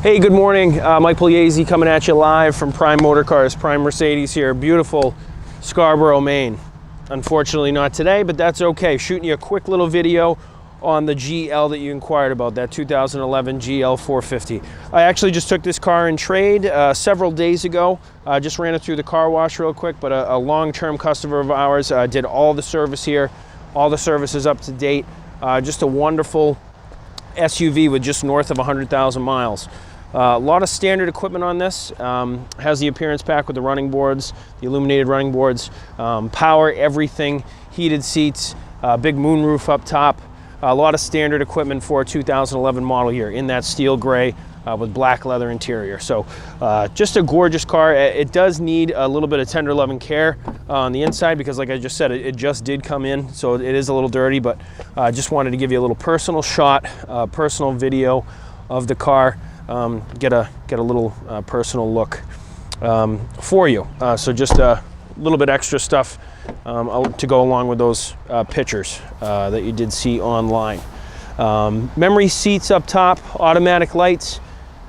Hey, good morning. Mike Pugliese coming at you live from Prime Motor Cars, Prime Mercedes here, beautiful Scarborough, Maine. Unfortunately not today, but that's okay. Shooting you a quick little video on the GL that you inquired about, that 2011 GL450. I actually just took this car in trade several days ago. Just ran it through the car wash real quick, but a long-term customer of ours did all the service here. All the service is up to date. Just a wonderful SUV with just north of 100,000 miles. A lot of standard equipment on this. Has the appearance pack with the running boards, the illuminated running boards, power, everything, heated seats, big moonroof up top. A lot of standard equipment for a 2011 model year in that steel gray with black leather interior. So just a gorgeous car. It does need a little bit of tender love and care on the inside because, like I just said, it just did come in, so it is a little dirty, but I just wanted to give you a little personal shot, personal video of the car. Get a little personal look for you. So just a little bit extra stuff to go along with those pictures that you did see online. Memory seats up top, automatic lights.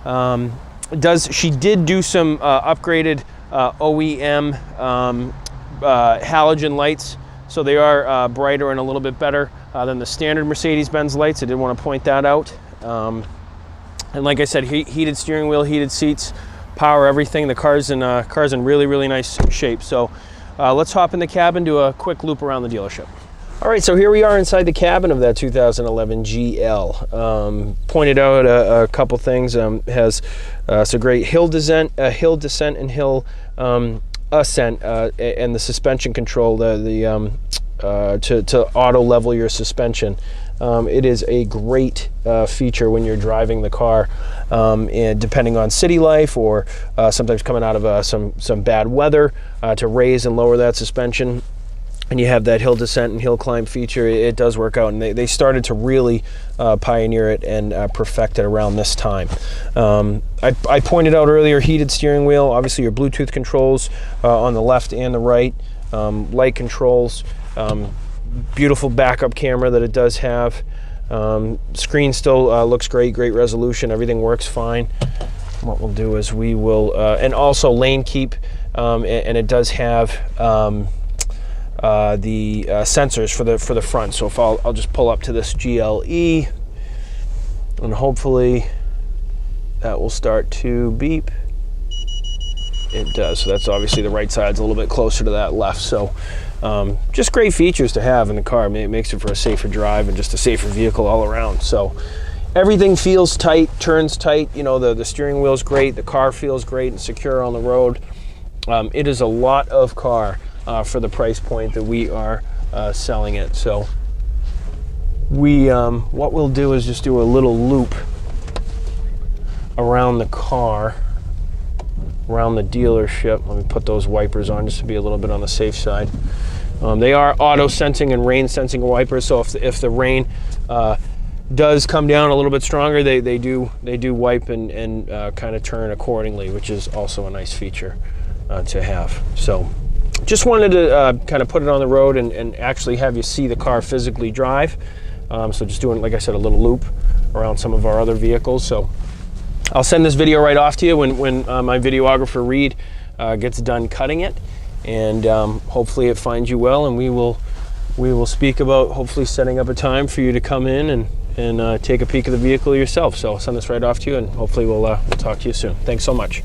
She did do some upgraded OEM halogen lights, so they are brighter and a little bit better than the standard Mercedes-Benz lights. I did want to point that out. And like I said, heated steering wheel, heated seats, power, everything. The car's in really nice shape. So let's hop in the cabin, do a quick loop around the dealership. All right, so here we are inside the cabin of that 2011 GL. Pointed out a couple things. Has some great hill descent and hill ascent, and the suspension control, to auto level your suspension. It is a great feature when you're driving the car, and depending on city life or sometimes coming out of some bad weather, to raise and lower that suspension. And you have that hill descent and hill climb feature. It does work out, and they started to really pioneer it and perfect it around this time. I pointed out earlier, heated steering wheel, obviously your Bluetooth controls on the left and the right, light controls, beautiful backup camera that it does have. Screen still looks great resolution, everything works fine. What we'll do is we will, and also lane keep, and it does have the sensors for the front. So if I'll just pull up to this GLE, and hopefully that will start to beep. It does. So that's obviously the right side's a little bit closer to that left. So just great features to have in the car. It makes it for a safer drive and just a safer vehicle all around. So everything feels tight, turns tight. You know, the steering wheel's great, the car feels great and secure on the road. It is a lot of car for the price point that we are selling it. So what we'll do is just do a little loop around the car, around the dealership. Let me put those wipers on just to be a little bit on the safe side. They are auto sensing and rain sensing wipers, so if the rain does come down a little bit stronger, they do wipe and kind of turn accordingly, which is also a nice feature to have. So just wanted to kind of put it on the road and actually have you see the car physically drive. So just doing, like I said, a little loop around some of our other vehicles. So I'll send this video right off to you when my videographer Reed gets done cutting it, and hopefully it finds you well, and we will speak about hopefully setting up a time for you to come in and take a peek of the vehicle yourself. So I'll send this right off to you, and hopefully we'll talk to you soon. Thanks so much.